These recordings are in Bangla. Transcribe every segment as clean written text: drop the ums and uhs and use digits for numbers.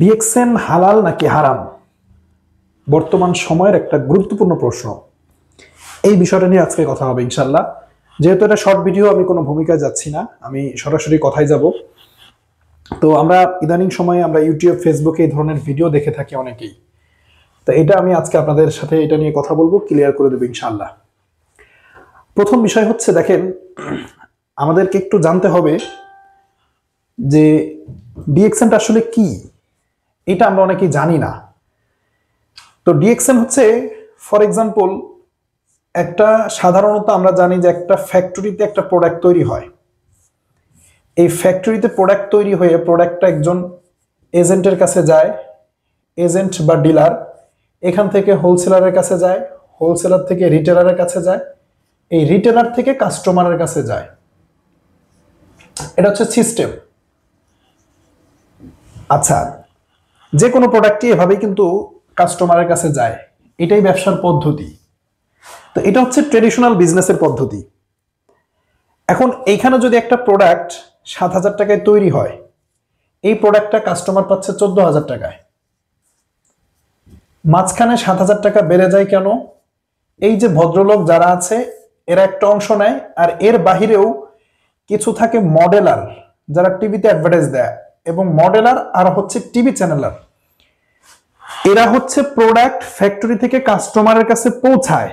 ডিএক্সএন হালাল নাকি হারাম বর্তমান সময়ের একটা গুরুত্বপূর্ণ প্রশ্ন। এই বিষয়টা নিয়ে আজকে কথা হবে ইনশাল্লাহ। যেহেতু এটা শর্ট ভিডিও, আমি কোনো ভূমিকায় যাচ্ছি না, আমি সরাসরি কথায় যাব। তো আমরা ইদানিং সময়ে আমরা ইউটিউব, ফেসবুকে এই ধরনের ভিডিও দেখে থাকি অনেকেই। তো এটা আমি আজকে আপনাদের সাথে এটা নিয়ে কথা বলবো, ক্লিয়ার করে দেবো ইনশাল্লাহ। প্রথম বিষয় হচ্ছে, দেখেন, আমাদেরকে একটু জানতে হবে যে ডিএক্সএনটা আসলে কি। এটা আমরা অনেকেই জানি না। তো ডিএক্সএন হচ্ছে, ফর এক্সাম্পল, একটা সাধারণত আমরা জানি যে একটা ফ্যাক্টরিতে একটা প্রোডাক্ট তৈরি হয়। এই ফ্যাক্টরিতে প্রোডাক্ট তৈরি হয়ে প্রোডাক্টটা একজন এজেন্টের কাছে যায়, এজেন্ট বা ডিলার, এখান থেকে হোলসেলারের কাছে যায়, হোলসেলার থেকে রিটেলারের কাছে যায়, এই রিটেলার থেকে কাস্টমারের কাছে যায়। এটা হচ্ছে সিস্টেম। আচ্ছা, যে কোনো প্রোডাক্টই এভাবেই কিন্তু কাস্টমারের কাছে যায়, এটাই ব্যবসার পদ্ধতি। তো এটা হচ্ছে ট্রেডিশনাল বিজনেসের পদ্ধতি। এখন এইখানে যদি একটা প্রোডাক্ট 7,000 টাকায় তৈরি হয়, এই প্রোডাক্টটা কাস্টমার পাচ্ছে 14,000 টাকায়। মাঝখানে 7,000 টাকা বেড়ে যায় কেন? এই যে ভদ্রলোক যারা আছে এরা একটা অংশ নেয়, আর এর বাহিরেও কিছু থাকে মডেলার, যারা টিভিতে অ্যাডভার্টাইজ দেয়, এবং মডেলার আর হচ্ছে টিভি চ্যানেলার। এরা হচ্ছে প্রোডাক্ট ফ্যাক্টরি থেকে কাস্টমারের কাছে পৌঁছায়,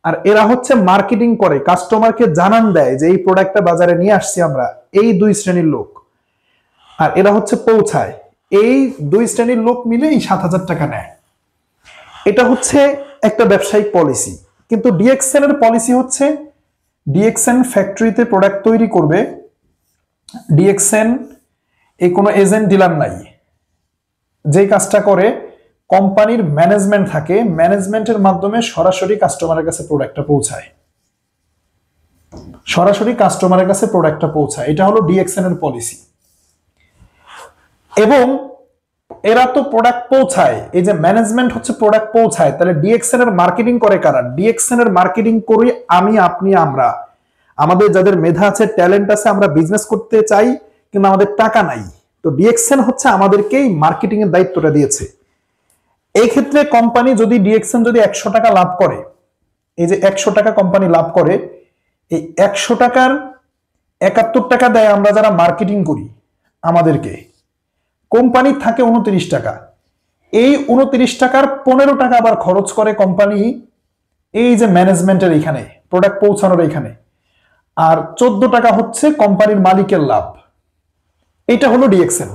আর এরা হচ্ছে মার্কেটিং করে, কাস্টমারকে জানান দেয় যে এই প্রোডাক্টটা বাজারে নিয়ে আসছি আমরা। এই দুই শ্রেণীর লোক, আর এরা হচ্ছে পৌঁছায়। এই দুই শ্রেণীর লোক মিলে এই 7,000 টাকা নেয়। এটা হচ্ছে একটা ব্যবসায়িক পলিসি। কিন্তু ডিএক্সএন এর পলিসি হচ্ছে, ডিএক্সএন ফ্যাক্টরিতে প্রোডাক্ট তৈরি করবে। ডিএক্সএন এই কোনো এজেন্ট ডিলার নাই। যে কাজটা করে, কোম্পানির ম্যানেজমেন্ট থাকে, ম্যানেজমেন্টের মাধ্যমে সরাসরি কাস্টমারের কাছে প্রোডাক্টটা পৌঁছায়, সরাসরি কাস্টমারের কাছে প্রোডাক্টটা পৌঁছায়। এটা হলো ডিএক্সএন এর পলিসি। এবং এরা তো প্রোডাক্ট পৌঁছায়, এই যে ম্যানেজমেন্ট হচ্ছে প্রোডাক্ট পৌঁছায়, তাহলে ডিএক্সএন এর মার্কেটিং করে কারা? ডিএক্সএন এর মার্কেটিং করি আমি, আপনি, আমরা। আমাদের যাদের মেধা আছে, ট্যালেন্ট আছে, আমরা বিজনেস করতে চাই কিন্তু আমাদের টাকা নাই, তো ডিএক্সএন হচ্ছে আমাদেরকেই মার্কেটিং এর দায়িত্বটা দিয়েছে। এই ক্ষেত্রে কোম্পানি যদি, ডিএক্সএন যদি 100 টাকা লাভ করে, এই যে 100 টাকা কোম্পানি লাভ করে, এই 100 টাকার 71 টাকা দেয় আমরা যারা মার্কেটিং করি আমাদেরকে। কোম্পানির থাকে 29 টাকা। এই 29 টাকার 15 টাকা আবার খরচ করে কোম্পানি এই যে ম্যানেজমেন্টের এখানে, প্রোডাক্ট পৌঁছানোর এখানে। আর 14 টাকা হচ্ছে কোম্পানির মালিকের লাভ। এটা হলো ডিএক্সএন।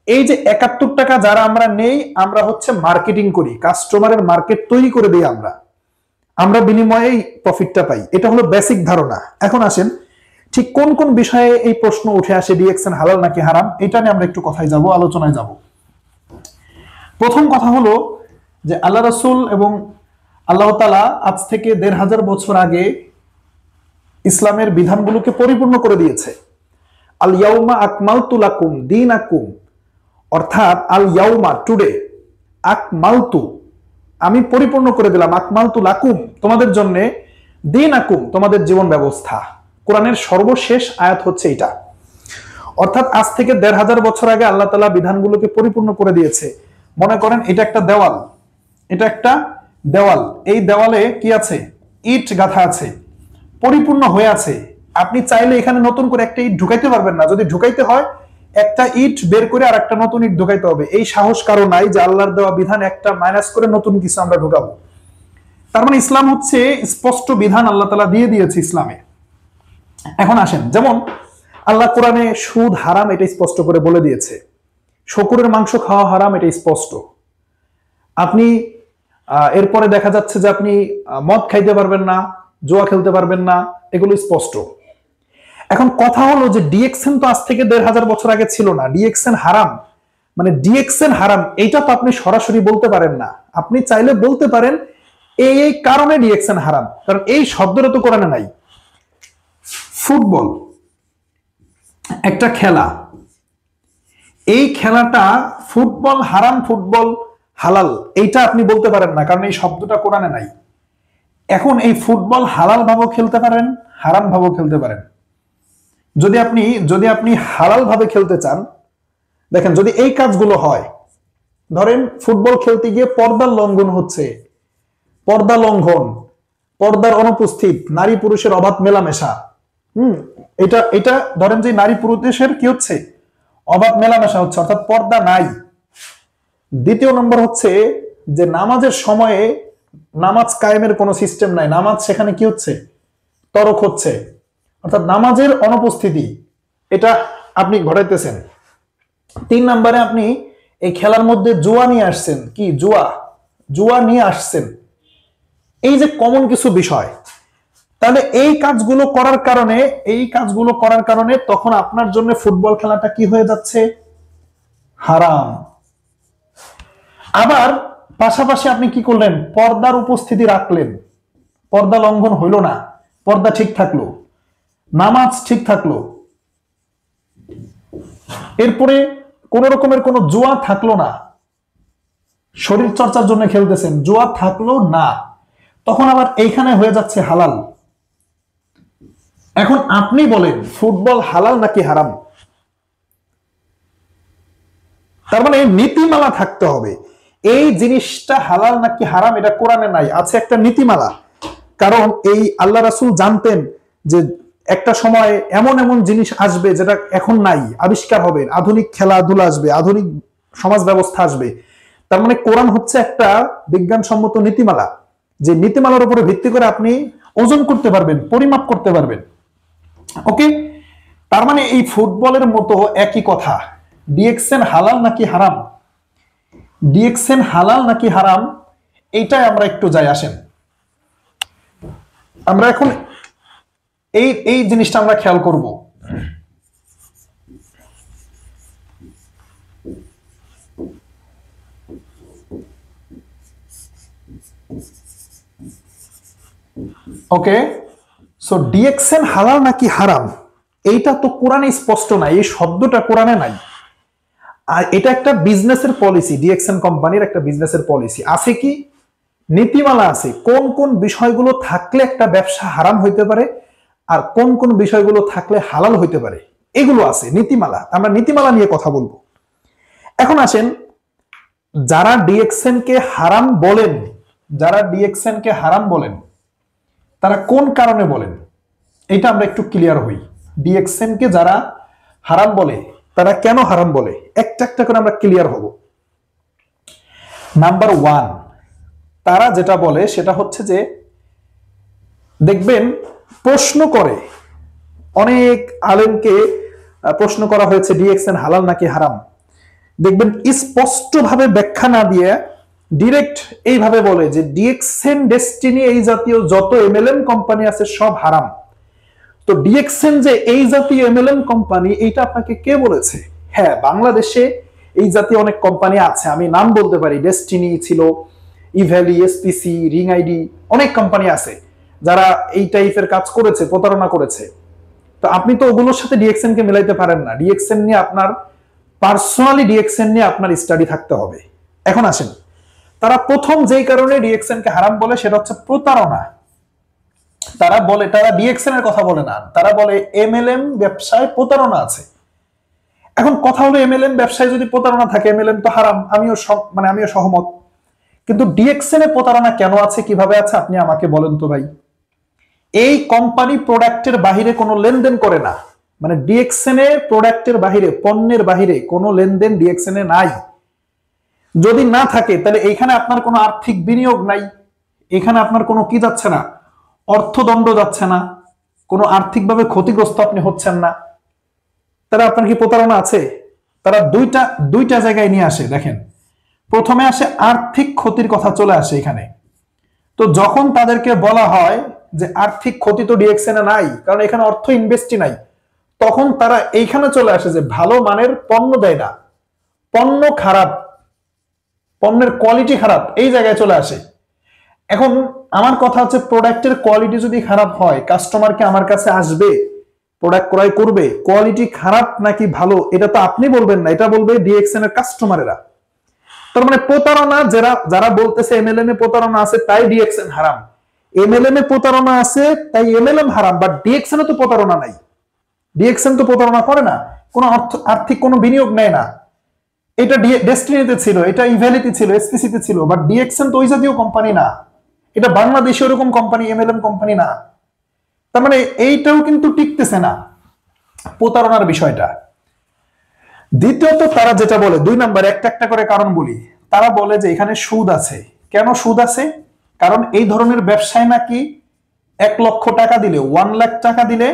এই যে 71 টাকা যারা আমরা নেই, আমরা হচ্ছে মার্কেটিং করি, কাস্টমারের মার্কেট তৈরি করে দিই আমরা, আমরা বিনিময়ে প্রফিটটা পাই। এটা হলো বেসিক ধারণা। এখন আসেন, ঠিক কোন কোন বিষয়ে এই প্রশ্ন উঠে আসে, ডিএক্সএন হালাল নাকি হারাম, এটা নিয়ে আমরা একটু কথায় যাব, আলোচনায় যাব। প্রথম কথা হলো যে আল্লাহ রাসূল এবং আল্লাহ তাআলা আজ থেকে 1,500 বছর আগে ইসলামের বিধানগুলোকে পরিপূর্ণ করে দিয়েছে। আল ইয়াউমা আকমালতু লাকুম দীনাকুম, অর্থাৎ আল ইয়াউমা, টুডে, আকমালতু, আমি পরিপূর্ণ করে দিলাম, আকমালতু লাকুম, তোমাদের জন্য, দীনাকুম, তোমাদের জীবন ব্যবস্থা। কোরআনের সর্বশেষ আয়াত হচ্ছে এটা। অর্থাৎ আজ থেকে 1,500 বছর আগে আল্লাহ তাআলা বিধানগুলোকে পরিপূর্ণ করে দিয়েছে। মনে করেন এটা একটা দেওয়াল, এটা একটা দেওয়াল, এই দেওয়ালে কি আছে? ইট গাঁথা আছে, পরিপূর্ণ হয়ে আছে। আপনি চাইলে এখানে নতুন করে একটা ইট ঢুকাইতে পারবেন না। যদি ঢুকাইতে হয়, একটা ইট বের করে আর একটা নতুন ইট ঢুকাইতে হবে। এই সাহস কারো নাই যে আল্লাহর দেওয়া বিধান একটা মাইনাস করে নতুন কিছু আমরা ঢুকাবো। তার মানে ইসলাম হচ্ছে স্পষ্ট বিধান আল্লাহ তাআলা দিয়ে দিয়েছে ইসলামে। এখন আসেন, যেমন আল্লাহ কোরআনে সুদ হারাম, এটা স্পষ্ট করে বলে দিয়েছে। শকুরের মাংস খাওয়া হারাম, এটা স্পষ্ট। আপনি এরপরে দেখা যাচ্ছে যে আপনি মদ খাইতে পারবেন না, জুয়া খেলতে পারবেন না, এগুলো স্পষ্ট। এখন কথা হলো যে ডিএক্সএন তো আজ থেকে 1,500 বছর আগে ছিল না। ডিএক্সএন হারাম মানে ডিএক্সএন হারাম, এইটা তো আপনি সরাসরি বলতে পারেন না। আপনি চাইলে বলতে পারেন এই এই কারণে ডিএক্সএন হারাম, কারণ এই শব্দটা তো কোরআনে নাই। ফুটবল একটা খেলা, এই খেলাটা ফুটবল হারাম, ফুটবল হালাল, এইটা আপনি বলতে পারেন না, কারণ এই শব্দটা কোরআনে নাই। এখন এই ফুটবল হালাল ভাবেও খেলতে পারেন, হারাম ভাবেও খেলতে পারেন। যদি আপনি হালাল ভাবে খেলতে চান, দেখেন, যদি এই কাজগুলো হয়, ধরেন ফুটবল খেলতে গিয়ে পর্দার লঙ্ঘন হচ্ছে, পর্দা লঙ্ঘন, পর্দার অনুপস্থিত, নারী পুরুষের অবাধ মেলামেশা। এটা এটা ধরেন যে নারী পুরুষের কি হচ্ছে, অবাধ মেলামেশা হচ্ছে, অর্থাৎ পর্দা নাই। দ্বিতীয় নম্বর হচ্ছে যে নামাজের সময়ে নামাজ কায়েমের কোনো সিস্টেম নাই, নামাজ সেখানে কি হচ্ছে, তরক হচ্ছে, অর্থাৎ নামাজের অনুপস্থিতি, এটা আপনি ঘটাইতেছেন। 3 নম্বরে আপনি এই খেলার মধ্যে জুয়া নিয়ে আসছেন, কি জুয়া, জুয়া নিয়ে আসছেন। এই যে কমন কিছু বিষয়, তাহলে এই কাজগুলো করার কারণে তখন আপনার জন্য ফুটবল খেলাটা কি হয়ে যাচ্ছে, হারাম। আবার পাশাপাশি আপনি কি করলেন, পর্দার উপস্থিতি রাখলেন, পর্দা লঙ্ঘন হইল না, পর্দা ঠিক থাকলো, নামাজ ঠিক থাকলো, এরপরে কোন রকমের কোনো জুয়া থাকলো না, শরীর চর্চার জন্য খেলতেছেন, জুয়া থাকলো না, তখন আবার এইখানে হয়ে যাচ্ছে হালাল। এখন আপনি বলেন ফুটবল হালাল নাকি হারাম? তার মানে নীতিমালা থাকতে হবে, এই জিনিসটা হালাল নাকি হারাম এটা কোরআনে নাই, আছে একটা নীতিমালা। কারণ এই আল্লাহ রাসূল জানতেন যে একটা সময় এমন এমন জিনিস আসবে যেটা এখন নাই, আবিষ্কার হবে, আধুনিক খেলাধুলা আসবে, আধুনিক সমাজ ব্যবস্থা আসবে। তার মানে কোরআন হচ্ছে একটা বিজ্ঞানসম্মত নীতিমালা, যে নীতিমালার উপরে ভিত্তি করে আপনি ওজন করতে পারবেন, পরিমাপ করতে পারবেন। ওকে, তার মানে এই ফুটবলের মতো একই কথা, ডিএক্সএন হালাল নাকি হারাম, ডিএক্সএন হালাল নাকি হারাম, এইটাই আমরা একটু যাই আসেন। আমরা এখন এই জিনিসটা আমরা খেয়াল করব। ওকে, সো ডিএক্সএন হালাল নাকি হারাম, এইটা তো কোরআনে স্পষ্ট নাই, এই শব্দটা কোরআনে নাই। আর এটা একটা বিজনেসের পলিসি, ডিএক্সএন কোম্পানির একটা বিজনেসের পলিসি আছে, কি নীতিমালা আছে, কোন কোন বিষয়গুলো থাকলে একটা ব্যবসা হারাম হইতে পারে আর কোন কোন বিষয়গুলো থাকলে হালাল হইতে পারে, এগুলো আছে নীতিমালা। আমরা নীতিমালা নিয়ে কথা বলবো। এখন আসেন, যারা ডিএক্সএন কে হারাম বলেন, যারা ডিএক্সএন কে হারাম বলেন তারা কোন কারণে বলেন, এটা আমরা একটু ক্লিয়ার হই। ডিএক্সএন কে যারা হারাম বলে তারা কেন হারাম বলে, একটা একটা করে আমরা ক্লিয়ার হব। নাম্বার 1, তারা যেটা বলে সেটা হচ্ছে যে দেখবেন প্রশ্ন করে, অনেক আলেমকে প্রশ্ন করা হয়েছে ডিএক্সএন হালাল নাকি হারাম, দেখবেন স্পষ্টভাবে ব্যাখ্যা না দিয়ে ডিরেক্ট এইভাবে বলে যে ডিএক্সএন, ডেস্টিনি, এই জাতীয় যত এমএলএম কোম্পানি আছে সব হারাম। তো ডিএক্সএন যে এই জাতীয় এমএলএম কোম্পানি, এইটা আপনাকে কে বলেছে? হ্যাঁ, বাংলাদেশে এই জাতীয় অনেক কোম্পানি আছে, আমি নাম বলতে পারি, ডেস্টিনি ছিল, ইভ্যালি, এসপিসি, রিং আইডি, অনেক কোম্পানি আছে যারা এই টাইপের কাজ করেছে, প্রতারণা করেছে। তো আপনি তো ওগুলোর সাথে ডিএক্সএন কে মিলাইতে পারেন না, ডিএক্সএন নিয়ে আপনার পার্সোনালি ডিএক্সএন নিয়ে আপনার স্টাডি থাকতে হবে। এখন আসেন, তারা প্রথম যেই কারণে ডিএক্সএন কে হারাম বলে সেটা হচ্ছে প্রতারণা। তারা বলে, তারা ডিএক্সএন এর কথা বলে না, তারা বলে এমএলএম ব্যবসায় প্রতারণা আছে। এখন কথা হলো, এমএলএম ব্যবসায় যদি প্রতারণা থাকে, এমএলএম তো হারাম, আমিও সহমত। কিন্তু ডিএক্সএন এ প্রতারণা কেন আছে, কিভাবে আছে, আপনি আমাকে বলেন তো ভাই। এই কোম্পানি প্রোডাক্টের বাহিরে কোনো লেনদেন করে না, মানে ডিএক্সএন এ প্রোডাক্টের বাহিরে, পণ্যের বাহিরে কোনো লেনদেন ডিএক্সএন এ নাই। যদি না থাকে তাহলে এইখানে আপনার কোনো আর্থিক বিনিয়োগ নাই, এখানে আপনার কোনো কি যাচ্ছে না, অর্থদণ্ড যাচ্ছে না, কোনো আর্থিকভাবে ক্ষতিগ্রস্ত আপনি হচ্ছেন না, তারা আপনার কি প্রতারণা আছে? তারা দুইটা জায়গায় নিয়ে আসে। দেখেন, প্রথমে আসে আর্থিক ক্ষতির কথা চলে আসে এখানে। তো যখন তাদেরকে বলা হয় যে আর্থিক ক্ষতি তো ডিএক্সএন এ নাই, কারণ এখানে অর্থ ইনভেস্টই নাই, তখন তারা এইখানে চলে আসে যে ভালো মানের পণ্য দেয় না, পণ্য খারাপ, পণ্যের কোয়ালিটি খারাপ, এই জায়গায় চলে আসে। এখন আমার কথা হচ্ছে, প্রোডাক্টের কোয়ালিটি যদি খারাপ হয়, কাস্টমারকে আমার কাছে আসবে, প্রোডাক্ট ক্রয় করবে, কোয়ালিটি খারাপ নাকি ভালো এটা তো আপনি বলবেন না, এটা বলবে ডিএক্সএন এর কাস্টমারেরা। তার মানে প্রতারণা, যারা বলতেছে এমএলএম এ প্রতারণা আছে তাই ডিএক্সএন হারাম, এমএলএম এ প্রতারণা আছে তাই এমএলএম হারাম, বাট ডিএক্সএন এ তো প্রতারণা নাই, ডিএক্সএন তো প্রতারণা করে না, কোনো আর্থিক কোনো বিনিয়োগ নেয় না, এটা ডেস্টিনিতে ছিল, এটা ইভ্যালিতে ছিল, এসপিসিতে ছিল, বাট ডিএক্সএন তো ওই জাতীয় কোম্পানি না, এটা বাংলাদেশে ওরকম কোম্পানি, এমএলএম কোম্পানি না। তার মানে এইটাও কিন্তু টিকতেছে না, প্রতারণার বিষয়টা। দ্বিতীয়ত তারা যেটা বলে, 2 নাম্বার একটা একটা করে কারণ বলি, তারা বলে যে এখানে সুদ আছে। কেন সুদ আছে? কারণ এই ধরনের ব্যবসায় নাকি 1 লক্ষ টাকা দিলে, 1 লাখ টাকা দিলে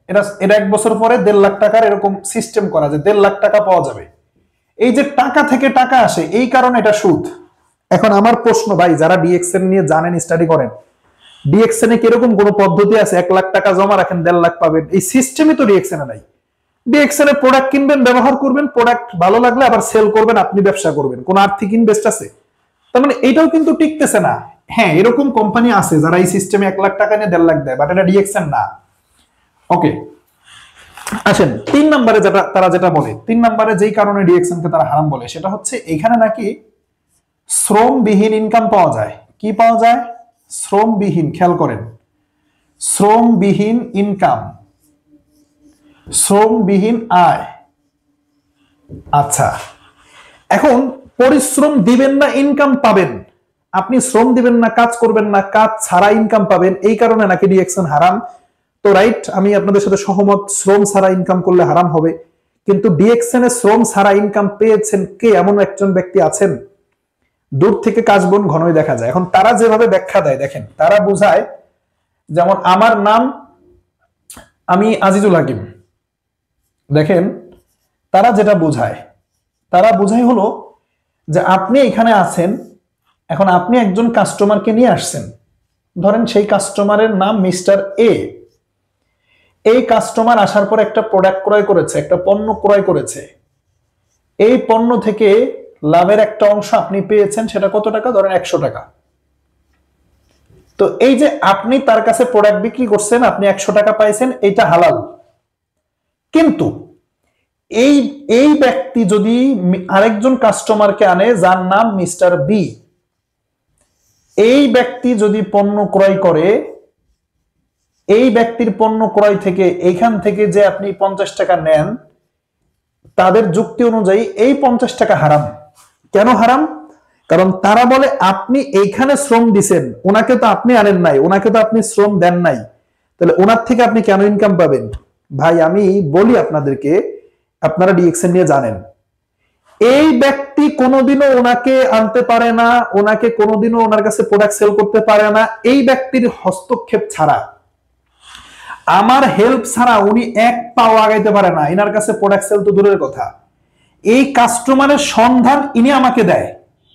এটা 1 বছর পরে 1.5 লাখ টাকার এরকম সিস্টেম করা যায়, 1.5 লাখ টাকা পাওয়া যাবে। এই যে টাকা থেকে টাকা আসে, এই কারণে এটা সুদ। এখন আমার প্রশ্ন ভাই, যারা ডিএক্সএন নিয়ে জানেন, স্টাডি করেন, ডিএক্সএন এ কিরকম কোন পদ্ধতি আছে 1 লাখ টাকা জমা রাখেন 1.5 লাখ পাবেন? এই সিস্টেমই তো ডিএক্সএন এ নাই। ডিএক্সএন এ প্রোডাক্ট কিনবেন, ব্যবহার করবেন, প্রোডাক্ট ভালো লাগলে আবার সেল করবেন, আপনি ব্যবসা করবেন, কোন আর্থিক ইনভেস্ট আছে? তার মানে এটাও কিন্তু টিকতেছে না। হ্যাঁ, এরকম কোম্পানি আছে যারা এই সিস্টেমে 1 লাখ টাকা নিয়ে 1.5 লাখ দেয়, বাট এটা ডিএক্সএন না। ওকে, আসেন 3 নম্বরে তারা যেটা বলে, 3 নম্বরে যেই কারণে ডিএক্সএন কে তারা হারাম বলে, সেটা হচ্ছে এখানে নাকি শ্রমবিহীন ইনকাম পাওয়া যায়। কি পাওয়া যায়? শ্রমবিহীন। খেয়াল করেন, শ্রমবিহীন ইনকাম, শ্রমবিহীন আয়। আচ্ছা, এখন পরিশ্রম দিবেন না, ইনকাম পাবেন। আপনি শ্রম দিবেন না, কাজ করবেন না, কাজ ছাড়া ইনকাম পাবেন, এই কারণে নাকি ডিএক্সএন হারাম। তো রাইট, আমি আপনাদের সাথে সহমত, শ্রম ছাড়া ইনকাম করলে হারাম হবে। কিন্তু ডিএক্সএন এ শ্রম ছাড়া ইনকাম পেয়েছেন কে? এমন একজন ব্যক্তি আছেন? দূর থেকে কাশবন ঘনই দেখা যায়। এখন তারা যেভাবে ব্যাখ্যা দেয় দেখেন, তারা বোঝায়, যেমন আমার নাম, আমি আজিজুল হাকিম। দেখেন তারা যেটা বোঝায়, তারা বোঝায় হলো যে আপনি এখানে আছেন, এখন আপনি একজন কাস্টমারকে নিয়ে আসছেন, ধরেন সেই কাস্টমারের নাম মিস্টার এ। এই কাস্টমার আসার পর একটা প্রোডাক্ট ক্রয় করেছে, একটা পণ্য ক্রয় করেছে। এই পণ্য থেকে লাভের একটা অংশ আপনি পেয়েছেন, সেটা কত টাকা? ধরেন 100 টাকা। তো এই যে আপনি তার কাছে প্রোডাক্ট বিক্রি করছেন, আপনি 100 টাকা পাইছেন, এটা হালাল। কিন্তু এই এই ব্যক্তি যদি আরেকজন কাস্টমারকে আনে যার নাম মিস্টার বি, এই ব্যক্তি যদি পণ্য ক্রয় করে, এই ব্যক্তির পণ্য ক্রয় থেকে এইখান থেকে যে আপনি 50 টাকা নেন, তাদের যুক্তি অনুযায়ী এই 50 টাকা হারাম। কেন হারাম? কারণ তারা বলে আপনি এইখানে শ্রম দিছেন, ওনাকে তো আপনি আনেন নাই, ওনাকে তো আপনি শ্রম দেন নাই, তাহলে ওনার থেকে আপনি কেন ইনকাম পাবেন? ভাই আমি বলি আপনাদেরকে, আপনারা ডিএক্সএন নিয়ে জানেন, এই ব্যক্তি কোনোদিনও ওনাকে আনতে পারে না, ওনাকে কোনোদিনও ওনার কাছে প্রোডাক্ট সেল করতে পারে না। এই ব্যক্তির হস্তক্ষেপ ছাড়া, আমার হেল্প ছাড়া উনি এক পাও আগাইতে পারে না। এনার কাছে প্রোডাক্ট সেল তো দূরের কথা, এই কাস্টমারের সন্ধান ইনি আমাকে দেয়।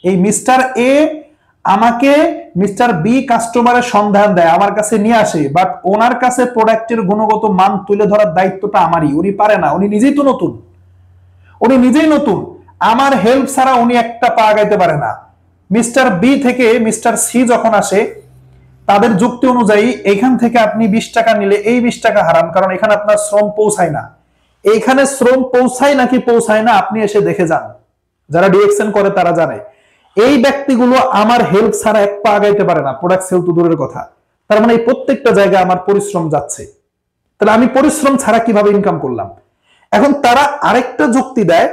এই মিস্টার এ আমাকে মিস্টার বি কাস্টমারের সন্ধান দেয়, আমার কাছে নিয়ে আসে, বাট ওনার কাছে প্রোডাক্টের গুণগত মান তুলে ধরার দায়িত্বটা আমারই। উনি পারে না, উনি নিজেই তো নতুন, উনি নিজেই নতুন, আমার হেল্প ছাড়া উনি একটা পা আগাইতে পারে না। মিস্টার বি থেকে মিস্টার সি যখন আসে, তাদের যুক্তি অনুযায়ী এখান থেকে আপনি 20 টাকা নিলে এই 20 টাকা হারাম, কারণ এখানে আপনার শ্রম পৌঁছায় না। এইখানে শ্রম পৌঁছায় নাকি পৌঁছায় না আপনি এসে দেখে যান, যারা ডিএক্সএন করে তারা জানে। এই ব্যক্তিগুলো আমার হেল্প ছাড়া এক পা আগাইতে পারে না, প্রোডাক্ট সেল তো দূরের কথা। তার মানে এই প্রত্যেকটা জায়গায় আমার পরিশ্রম যাচ্ছে, তাহলে আমি পরিশ্রম ছাড়া কিভাবে ইনকাম করলাম? এখন তারা আরেকটা যুক্তি দেয়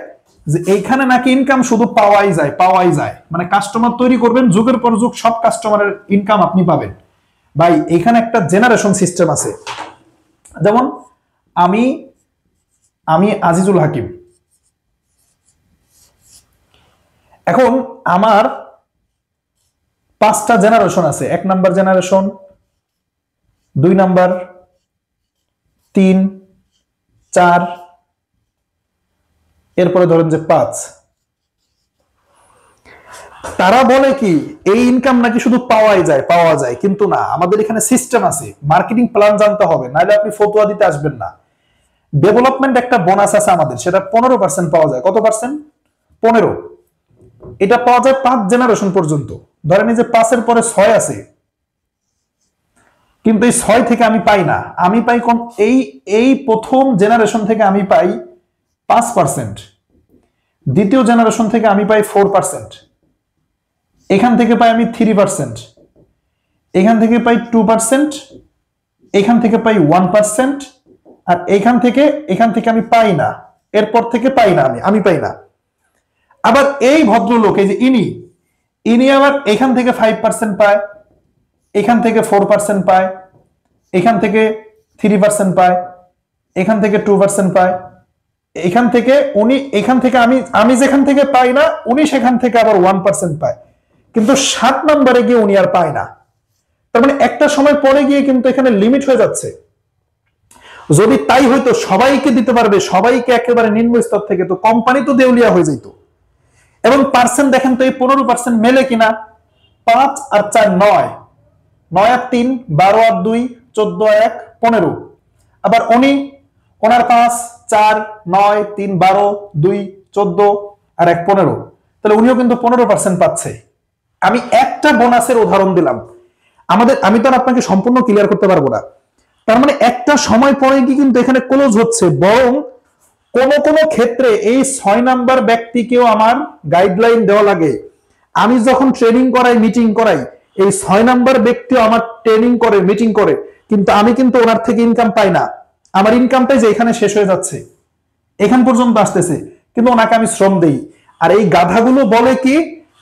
যে এইখানে নাকি ইনকাম শুধু পাওয়াই যায়, পাওয়াই যায়, মানে কাস্টমার তৈরি করবেন, যুগের পর যুগ সব কাস্টমারের ইনকাম আপনি পাবেন। ভাই এখানে একটা জেনারেশন সিস্টেম আছে। যেমন আমি আমি আজিজুল হাকিম, এখন আমার 5টা জেনারেশন আছে। 1 নাম্বার জেনারেশন, 2 নাম্বার, 3, 4, এরপরে ধরেন যে 5। তারা বলে কি এই ইনকাম নাকি শুধু পাওয়াই যায়, পাওয়া যায়, কিন্তু না, আমাদের এখানে সিস্টেম আছে, মার্কেটিং প্ল্যান জানতে হবে, নাহলে আপনি ফতোয়া দিতে আসবেন না। ডেভেলপমেন্ট একটা বোনাস আছে আমাদের, সেটা 15% পাওয়া যায়। কত পার্সেন্ট? 15। এটা পাওয়া যায় 5 জেনারেশন পর্যন্ত। ধরেন এই যে 5-এর পরে 6 আছে, কিন্তু এই 6 থেকে আমি পাই না, আমি পাই কোন এই প্রথম জেনারেশন থেকে আমি পাই 5%, দ্বিতীয় জেনারেশন থেকে আমি পাই 4%, এখান থেকে পাই আমি 3%, এখান থেকে পাই 2%, এখান থেকে পাই 1%, আর এখান থেকে আমি পাই না, এরপর থেকে পাই না, আমি পাই না। আবার এই ভদ্রলোক এই যে ইনি ইনি আবার এখান থেকে 5% পায়, এখান থেকে 4% পায়, এখান থেকে 3% পায়, এখান থেকে 2% পায়, এখান থেকে উনি এখান থেকে আমি যেখান থেকে পাই না উনি সেখান থেকে আবার 1% পায়, কিন্তু 7 নম্বরে গিয়ে উনি আর পায় না। তার মানে একটা সময় পরে গিয়ে কিন্তু এখানে লিমিট হয়ে যাচ্ছে। যদি তাই হয়তো সবাইকে দিতে পারবে, সবাইকে একেবারে নিম্ন স্তর থেকে, তো কোম্পানি তো দেউলিয়া হয়ে যেত। এবং পার্সেন্ট দেখেন তো এই 15% মেলে কিনা? 5 আর 4 9, 9 আর 3 12 আর 2 14 আর 1 15। আবার ওনার 5 4 9 3 12 2 14 আর 1 15, তাহলে উনিও কিন্তু 15% পাচ্ছে। আমি একটা বোনাসের উদাহরণ দিলাম, আমি তো আর আপনাকে সম্পূর্ণ ক্লিয়ার করতে পারবো না। তার মানে একটা সময় পরে কি কিন্তু এখানে ক্লোজ হচ্ছে, বরং কোন কোন ক্ষেত্রে এই 6 নাম্বার ব্যক্তিকেও আমার গাইডলাইন দেওয়া লাগে। আমি যখন ট্রেনিং করাই, মিটিং করাই, এই 6 নাম্বার ব্যক্তিও আমার ট্রেনিং করে, মিটিং করে, কিন্তু আমি কিন্তু ওনার থেকে ইনকাম পাই না। আমার ইনকামটাই যে এখানে শেষ হয়ে যাচ্ছে, এখান পর্যন্ত আসতেছে, কিন্তু ওনাকে আমি শ্রম দেই। আর এই গাধাগুলো বলে কি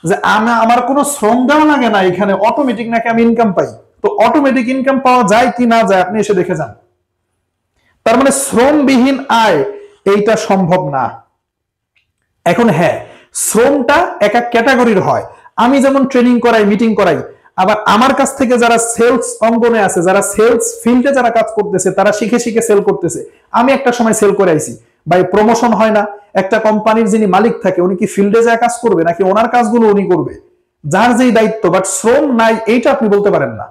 যে আমার কোনো শ্রম দেওয়া লাগে না, এখানে অটোমেটিক নাকি আমি ইনকাম পাই। তো অটোমেটিক ইনকাম পাওয়া যায় কি না যায় আপনি এসে দেখে যান। তার মানে শ্রমবিহীন আয় এইটা সম্ভব না। এখন হ্যাঁ, শ্রমটা এক এক ক্যাটাগরির হয়। আমি যেমন ট্রেনিং করাই, মিটিং করাই, আবার আমার কাছ থেকে যারা সেলস অঙ্গনে আছে, যারা সেলস ফিল্ডে যারা কাজ করতেছে, তারা শিখে শিখে সেল করতেছে। আমি একটা সময় সেল করে আইছি ভাই, প্রমোশন হয় না। একটা কোম্পানির যিনি মালিক থাকে উনি কি ফিল্ডে যায় কাজ করবে, নাকি ওনার কাজগুলো উনি করবে? যার যেই দায়িত্ব, বাট শ্রম নাই এইটা আপনি বলতে পারেন না।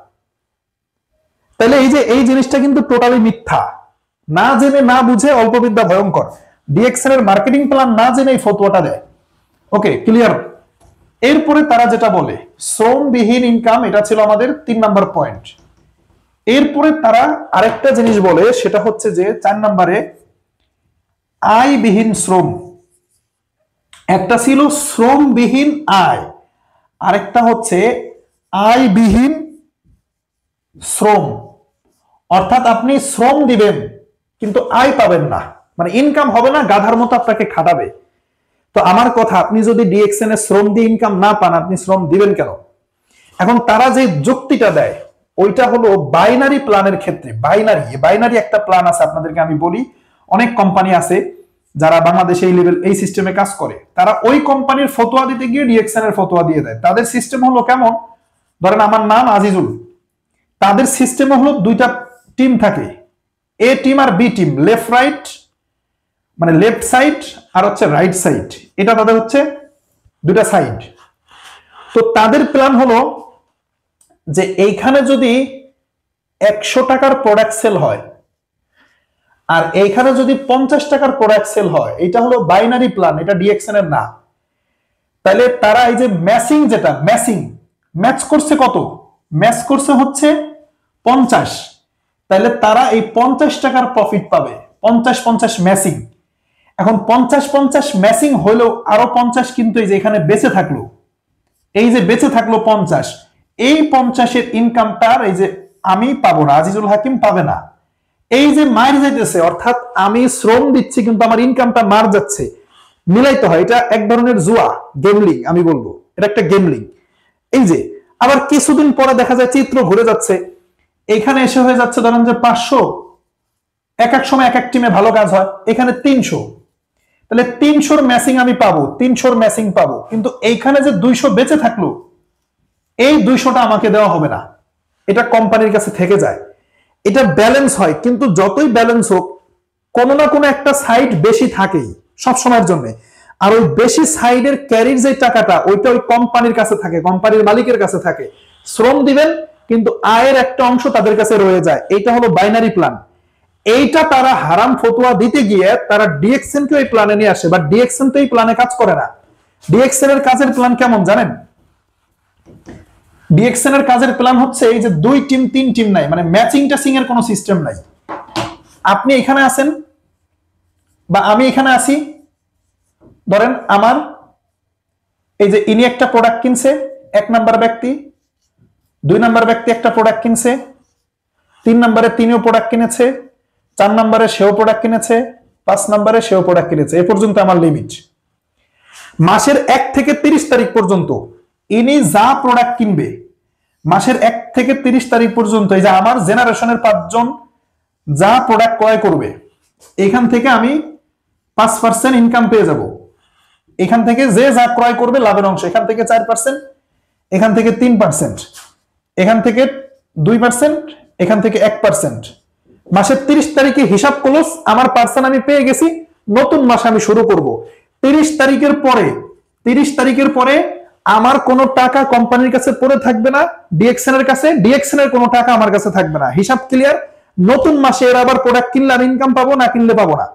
তাহলে এই জিনিসটা কিন্তু টোটালি মিথ্যা। না জেনে না বুঝে অল্প বিদ্যা ভয়ঙ্কর। ডিএক্সএন এর মার্কেটিং প্ল্যান না জেনে এই ফতোয়াটা দেয়। ওকে, ক্লিয়ার? এরপরে তারা যেটা বলে শ্রমবিহীন ইনকাম, এটা ছিল আমাদের 3 নাম্বার পয়েন্ট। এরপরে তারা আরেকটা জিনিস বলে, সেটা হচ্ছে যে 4 নম্বরে আয়বিহীন শ্রম। একটা ছিল শ্রমবিহীন আয়, আরেকটা হচ্ছে আয়বিহীন শ্রম। অর্থাৎ আপনি শ্রম দিবেন কিন্তু আয় পাবেন না, মানে ইনকাম হবে না, গাধার মতো আপনাকে খাটাবে। তো আমার কথা, আপনি যদি ডিএক্সএন এর শ্রম দিয়ে ইনকাম না পান, আপনি শ্রম দিবেন কেন? এখন তারা যে যুক্তিটা দেয় ওইটা হলো বাইনারি প্ল্যানের ক্ষেত্রে। বাইনারি একটা প্ল্যান আছে, আপনাদেরকে আমি বলি। অনেক কোম্পানি আছে যারা বাংলাদেশে এই লেভেল এই সিস্টেমে কাজ করে, তারা ওই কোম্পানির ফতোয়া দিতে গিয়ে ডিএক্সএন এর ফতোয়া দিয়ে দেয়। তাদের সিস্টেম হলো কেমন? ধরেন আমার নাম আজিজুল, তাদের সিস্টেম হলো দুইটা টিম থাকে, এ টিম আর বি টিম, লেফট রাইট, মানে লেফট সাইড আর হচ্ছে রাইট সাইড, এটা তাদের হচ্ছে দুটা সাইড। তো তাদের প্ল্যান হলো যে এইখানে যদি 100 টাকার প্রোডাক্ট সেল হয় আর এইখানে যদি 50 টাকার প্রোডাক্ট সেল হয়, এটা হলো বাইনারি প্ল্যান, এটা ডিএক্সএন এর না। তাহলে তারা এই যে ম্যাচিং, যেটা ম্যাচ করছে কত? ম্যাচ করছে হচ্ছে 50। তাহলে তারা এই 50 টাকার প্রফিট পাবে, 50-50 ম্যাচিং। এখন 50-50 ম্যাচিং হলেও আরো 50 কিন্তু এই যে এখানে বেঁচে থাকলো, এই যে বেঁচে থাকলো 50, এই 50-এর ইনকামটার এই যে আমি পাবো না, আজিজুল হাকিম পাবে না। এই যে মার যাইতেছে, অর্থাৎ আমি শ্রম দিচ্ছি কিন্তু আমার ইনকামটা মার যাচ্ছে, মিলাইতে হয়। এটা এক ধরনের জুয়া, গেমলিং আমি বলবো, এটা একটা গেমলিং। এই যে আবার কিছুদিন পরে দেখা যায় চিত্র ঘুরে যাচ্ছে, এখানে এসে হয়ে যাচ্ছে ধরেন যে 500, এক এক সময় এক এক টিমে ভালো কাজ হয়, এখানে 300। তাহলে 300-র ম্যাচিং আমি পাবো, 300-র ম্যাচিং পাবো, কিন্তু এইখানে যে 200 বেঁচে থাকলো, এই 200টা আমাকে দেওয়া হবে না, এটা কোম্পানির কাছে থেকে যায়। এটা ব্যালেন্স হয়, কিন্তু যতই ব্যালেন্স হোক কোনো না কোনো একটা সাইড বেশি থাকেই সব সময়ের জন্য। আর ওই বেশি সাইডের ক্যারির যে টাকাটা, ওইটা ওই কোম্পানির কাছে থাকে, কোম্পানির মালিকের কাছে থাকে। শ্রম দিবেন কিন্তু আয়ের একটা অংশ তাদের কাছে রয়ে যায়। এইটা হলো বাইনারি প্ল্যান। এইটা তারা হারাম ফতোয়া দিতে গিয়ে তারা ডিএক্সএন কে ওই প্ল্যানে নিয়ে আসে, বাট ডিএক্সএন তো এই প্ল্যানে কাজ করে না। ডিএক্সএন এর কাজের প্ল্যান কেমন জানেন? ডিএক্সএন এর কাজের প্ল্যান হচ্ছে এই যে 2 টিম 3 টিম নাই, মানে ম্যাচিং টাচিং এর কোনো সিস্টেম নাই। আপনি এখানে আছেন বা আমি এখানে আসি, ধরেন আমার এই যে ইনি একটা প্রোডাক্ট কিনছে, 1 নাম্বার ব্যক্তি, 2 নাম্বার ব্যক্তি একটা প্রোডাক্ট কিনছে, 3 নম্বরে তিনিও প্রোডাক্ট কিনেছে, 4 নম্বরে সেও প্রোডাক্ট কিনেছে, 5 নম্বরে সেও প্রোডাক্ট কিনেছে। এ পর্যন্ত আমার লিমিট। মাসের 1 থেকে 30 তারিখ পর্যন্ত ইনি যা প্রোডাক্ট কিনবে, মাসের 1 থেকে 30 তারিখ পর্যন্ত এই যে আমার জেনারেশনের 5 জন যা প্রোডাক্ট ক্রয় করবে, এখান থেকে আমি 5% ইনকাম পেয়ে যাব। এখান থেকে যে যা ক্রয় করবে লাভের অংশ, এখান থেকে 4%, এখান থেকে 3%, এখান থেকে 2%, এখান থেকে 1%। মাসের 30 তারিখে হিসাব ক্লোজ, আমার পার্সেন্ট আমি পেয়ে গেছি, নতুন মাস আমি শুরু করব। 30 তারিখের পরে আমার কোনো টাকা কোম্পানির কাছে পড়ে থাকবে না, ডিএক্সএন এর কাছে, ডিএক্সএন এর কোনো টাকা আমার কাছে থাকবে না। হিসাব ক্লিয়ার। নতুন মাসে এর আবার প্রোডাক্ট কিনলে আমি ইনকাম পাবো, না কিনলে পাবো না।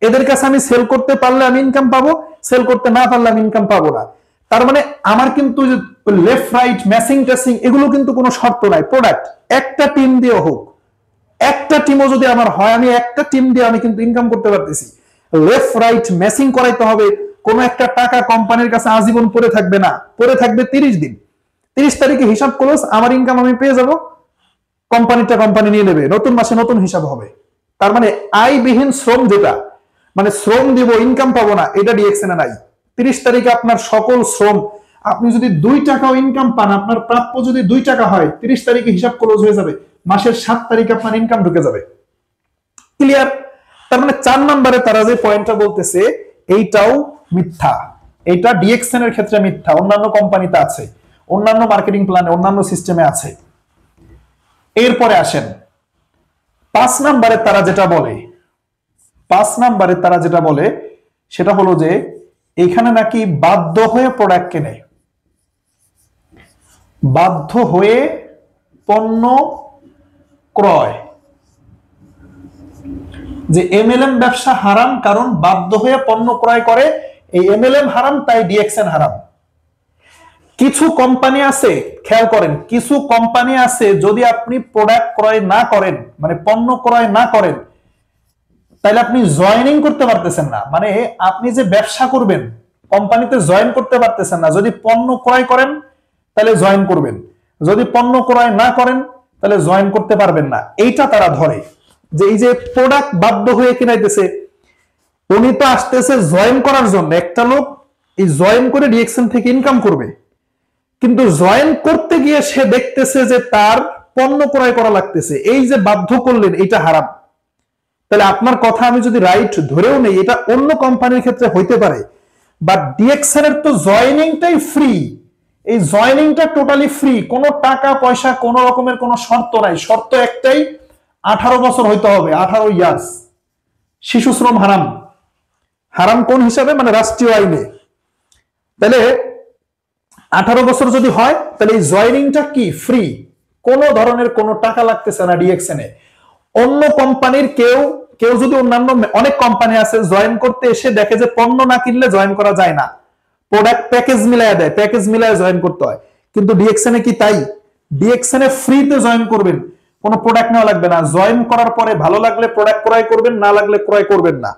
এদের কাছে আমি সেল করতে পারলে আমি ইনকাম পাবো, সেল করতে না পারলে আমি ইনকাম পাবো না। তার মানে আমার কিন্তু লেফট রাইট ম্যাচিং টেসিং এগুলো কিন্তু কোনো শর্ত নাই। প্রোডাক্ট একটা টিম দিয়ে হোক, একটা টিমও যদি আমার হয়, আমি একটা টিম দিয়ে আমি কিন্তু ইনকাম করতে পারতেছি। লেফট রাইট ম্যাচিং করাইতে হবে। কোন একটা টাকা কোম্পানির কাছে আজীবন পড়ে থাকবে না, পড়ে থাকবে 30 দিন। 30 তারিখে হিসাব ক্লোজ, আমার ইনকাম আমি পেয়ে যাব, কোম্পানিটা কোম্পানি নিয়ে নেবে, নতুন মাসে নতুন হিসাব হবে। তার মানে আয়বিহীন শ্রম, যেটা মানে শ্রম দিব ইনকাম পাবো না, এটা ডিএক্সএন এ নাই। 30 তারিখে আপনার সকল শ্রম, আপনি যদি 2 টাকাও ইনকাম পান, আপনার প্রাপ্য যদি 2 টাকা হয়, 30 তারিখে হিসাব ক্লোজ হয়ে যাবে, মাসের 7 তারিখে আপনার ইনকাম ঢুকে যাবে। ক্লিয়ার? তার মানে 4 নম্বরে তারা যে পয়েন্টটা বলতেছে এইটাও মিথ্যা। এটা ডিএক্সএন এর ক্ষেত্রে মিথ্যা, অন্যান্য কোম্পানিতে আছে, অন্যান্য মার্কেটিং প্ল্যানে, অন্যান্য সিস্টেমে আছে। এরপরে আসেন 5 নম্বরে তারা যেটা বলে, 5 নম্বরে তারা যেটা বলে সেটা হলো যে এখানে নাকি বাধ্য হয়ে প্রোডাক্ট কেনে, বাধ্য হয়ে পণ্য ক্রয়, যে এমএলএম ব্যবসা হারাম, কারণ বাধ্য হয়ে পণ্য ক্রয় করে, এই এমএলএম হারাম, তাই ডিএক্সএন হারাম। কিছু কোম্পানি আছে, খেয়াল করেন, কিছু কোম্পানি আছে যদি আপনি প্রোডাক্ট ক্রয় না করেন, মানে পণ্য ক্রয় না করেন, তাহলে আপনি জয়েনিং করতে পারতেছেন না। মানে আপনি যে ব্যবসা করবেন, কোম্পানিতে জয়েন করতে পারতেছেন না। যদি পণ্য ক্রয় করেন তাহলে জয়েন করবেন, যদি পণ্য ক্রয় না করেন তাহলে জয়েন করতে পারবেন না। এইটা তারা ধরে যে এই যে প্রোডাক্ট বাধ্য হয়ে কিনাইতেছে, উনি তো আসতেছে জয়েন করার জন্য, একটা লোক এই জয়েন করে ডিএক্সএন থেকে ইনকাম করবে, কিন্তু জয়েন করতে গিয়ে সে দেখতেছে যে তার পণ্য ক্রয় করা লাগতেছে, এই যে বাধ্য করলেন এটা হারাম। তাহলে আপনার কথা আমি যদি রাইট ধরেও নেই, এটা অন্য কোম্পানির ক্ষেত্রে হইতে পারে, বাট ডিএক্সএন এর তো জয়েনিংটাই ফ্রি, এই জয়েনিংটা টোটালি ফ্রি, কোনো টাকা পয়সা কোনো রকমের কোনো শর্ত নাই। শর্ত একটাই, 18 বছর হইতে হবে, 18 ইয়ার্স। শিশু শ্রম হারাম। হারাম কোন হিসাবে? মানে রাষ্ট্রীয় আইনে। তাহলে 18 বছর যদি হয় তাহলে এই জয়েনিংটা কি ফ্রি, কোনো ধরনের কোনো টাকা লাগতেছে না ডিএক্সএন এ। অন্য কোম্পানির কেউ যদি অন্যান্য অনেক কোম্পানি আছে, জয়েন করতে এসে দেখে যে পণ্য না কিনলে জয়েন করা যায় না, প্রোডাক্ট প্যাকেজ মিলায় দেয়, প্যাকেজ মিলায় জয়েন করতে হয়। কিন্তু ডিএক্সএন এ কি তাই? ডিএক্সএন এ ফ্রিতে জয়েন করবেন, কোনো প্রোডাক্ট নেওয়া লাগবে না। জয়েন করার পরে ভালো লাগলে প্রোডাক্ট ক্রয় করবেন, না লাগলে ক্রয় করবেন না।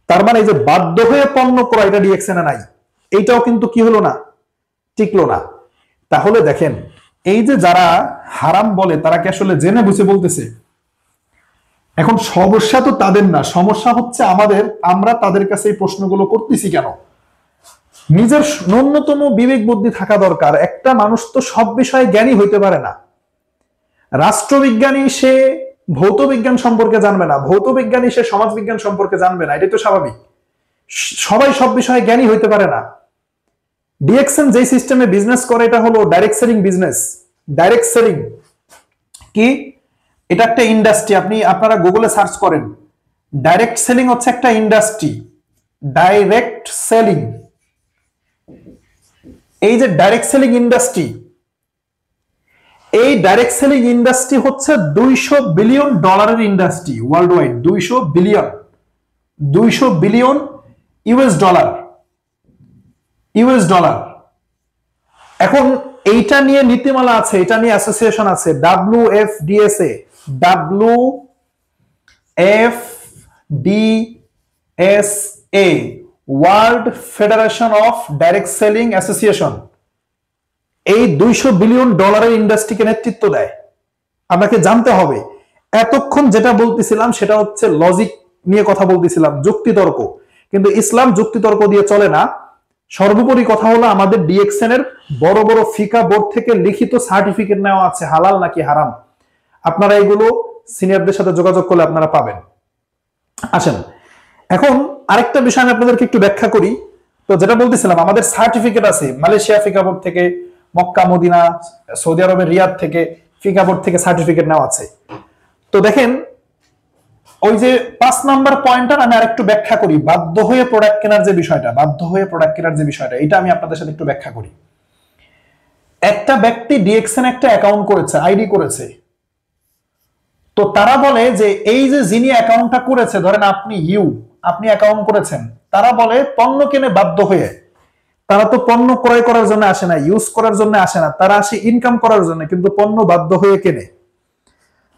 তার মানে এই যে বাধ্য হয়ে পণ্য ক্রয়, এটা ডিএক্সএন এ নাই। এইটাও কিন্তু কি হলো না, টিকলো না। তাহলে দেখেন, এই যে যারা হারাম বলে তারা কি আসলে জেনে বুঝে বলতেছে? এখন সমস্যা তো তাদের না, সমস্যা হচ্ছে আমাদের। আমরা তাদের কাছে এই প্রশ্নগুলো করতেছি কেন? নিজের ন্যূনতম বিবেক বুদ্ধি থাকা দরকার। একটা মানুষ তো সব বিষয়ে জ্ঞানী হইতে পারে না। রাষ্ট্রবিজ্ঞানী সে ভৌত বিজ্ঞান সম্পর্কে জানবে না, ভৌত বিজ্ঞানী সে সমাজ বিজ্ঞান সম্পর্কে জানবে না, এটাই তো স্বাভাবিক। সবাই সব বিষয়ে জ্ঞানী হইতে পারে না। ডিএক্সএন যে সিস্টেমে বিজনেস করে এটা হলো direct selling business. Direct selling কি? এটা একটা ইন্ডাস্ট্রি। আপনারা গুগলে সার্চ করেন, ডাইরেক্ট সেলিং হচ্ছে একটা ইন্ডাস্ট্রি। ডাইরেক্ট সেলিং, এই যে ডাইরেক্ট সেলিং ইন্ডাস্ট্রি, এই ডাইরেক্ট সেলিং ইন্ডাস্ট্রি হচ্ছে $200 billion industry world wide. 200 billion US dollar. এখন এইটা নিয়ে নীতিমালা আছে, এটা নিয়ে অ্যাসোসিয়েশন আছে, WFDSA, world federation of direct selling association. এই $200 বিলিয়ন ইন্ডাস্ট্রিকে নেতৃত্ব দেয়। আপনাকে জানতে হবে, এতক্ষণ যেটা বলতেছিলাম সেটা হচ্ছে লজিক নিয়ে কথা বলতেছিলাম, যুক্তিতর্ক। কিন্তু ইসলাম যুক্তিতর্ক দিয়ে চলে না, সর্বোপরি কথা হলো আমাদের ডিএক্সএন এর বড় বড় ফিকা বোর্ড থেকে লিখিত সার্টিফিকেট নেওয়া আছে হালাল নাকি হারাম। আপনারা এগুলো সিনিয়রদের সাথে যোগাযোগ করলে আপনারা পাবেন। আসেন এখন আরেকটা বিষয় আমি আপনাদেরকে একটু ব্যাখ্যা করি। তো যেটা বলতেছিলাম, আমাদের সার্টিফিকেট আছে মালয়েশিয়া ফিকা বোর্ড থেকে, মক্কা মদিনা, সৌদি আরবের রিয়াদ থেকে ফিকা বোর্ড থেকে সার্টিফিকেট নেওয়া আছে। তো দেখেন ওই যে 5 নাম্বার পয়েন্টটা আমি আরেকটু ব্যাখ্যা করি, বাধ্য হয়ে প্রোডাক্ট কেনার যে বিষয়টা, বাধ্য হয়ে প্রোডাক্ট কেনার যে বিষয়টা, এটা আমি আপনাদের সাথে একটু ব্যাখ্যা করি। একটা ব্যক্তি ডিএক্সএন একটা অ্যাকাউন্ট করেছে, আইডি করেছে, তো তারা বলে যে এই যে যিনি অ্যাকাউন্টটা করেছে, ধরেন আপনি অ্যাকাউন্ট করেছেন, তারা বলে পণ্য কেনে বাধ্য হয়ে। তারা তো পণ্য ক্রয় করার জন্য আসে না, ইউজ করার জন্য আসে না, তারা আসে ইনকাম করার জন্য, কিন্তু পণ্য বাধ্য হয়ে কেনে।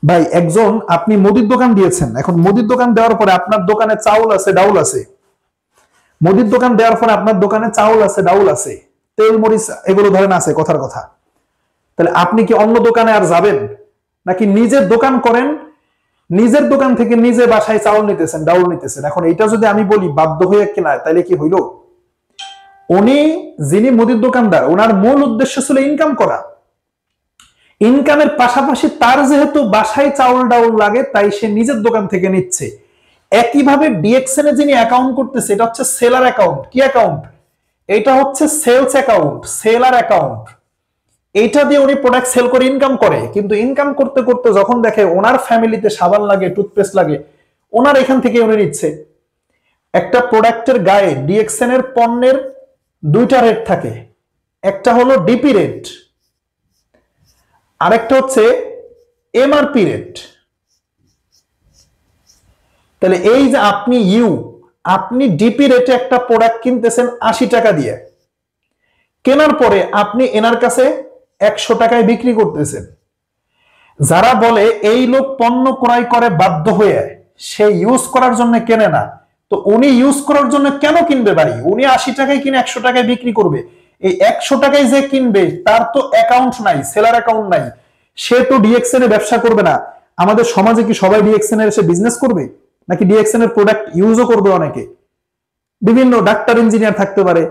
ভাই একজন আপনি মুদির দোকান দিয়েছেন, এখন মুদির দোকান দেওয়ার পরে আপনার দোকানে চাউল আছে ডাউল আছে, মুদির দোকান দেওয়ার পরে আপনার দোকানে চাউল আছে ডাউল আছে, তেল মরিচ এগুলো ধরেন আছে, কথার কথা। তাহলে আপনি কি অন্য দোকানে আর যাবেন নাকি নিজের দোকান করেন, নিজের দোকান থেকে নিজে বাসায় চাউল নিতেছেন ডাউল নিতেছেন। এখন এটা যদি আমি বলি বাধ্য হয়ে কেনায়, তাহলে কি হইল? উনি যিনি মুদির দোকানদার, ওনার মূল উদ্দেশ্য ছিল ইনকাম করা, ইনকামের পাশাপাশি তার যেহেতু বাসায় চাউল ডাউল লাগে তাই সে নিজের দোকান থেকে নিচ্ছে। একইভাবে ডিএক্সএন এ যিনি অ্যাকাউন্ট করতেছে, এটা হচ্ছে সেলার অ্যাকাউন্ট। কি অ্যাকাউন্ট? এটা হচ্ছে সেলস অ্যাকাউন্ট, সেলার অ্যাকাউন্ট। এইটা দিয়ে উনি প্রোডাক্ট সেল করে ইনকাম করে, কিন্তু ইনকাম করতে করতে যখন দেখে ওনার ফ্যামিলিতে সাবান লাগে, টুথপেস্ট লাগে, ওনার এখান থেকে উনি নিচ্ছে। একটা প্রোডাক্টের গায়ে ডিএক্সএন এর পণ্যের দুইটা রেট থাকে, একটা হলো ডিপি রেট, আরেকটা হচ্ছে এমআরপি রেট। তাহলে এই যে আপনি ডিপি রেটে একটা প্রোডাক্ট কিনতেছেন 80 টাকা দিয়ে, কেনার পরে আপনি এনার কাছে 100 টাকায় বিক্রি করতেছেন। যারা বলে এই লোক পণ্য ক্রয় করে বাধ্য হয়ে, সে ইউজ করার জন্য কেনে না, তো উনি ইউজ করার জন্য কেন কিনবে ভাই? উনি 80 টাকায় কিনে 100 টাকায় বিক্রি করবে। এই 100 টাকায় যে কিনবে তার তো অ্যাকাউন্ট নাই, সেলার অ্যাকাউন্ট নাই, সে তো ডিএক্সএন এ ব্যবসা করবে না। আমাদের সমাজে কি সবাই ডিএক্সএন এর এসে বিজনেস করবে? নাকি ডিএক্সএন এর প্রোডাক্ট ইউজও করবে অনেকে? বিভিন্ন ডাক্তার ইঞ্জিনিয়ার থাকতে পারে,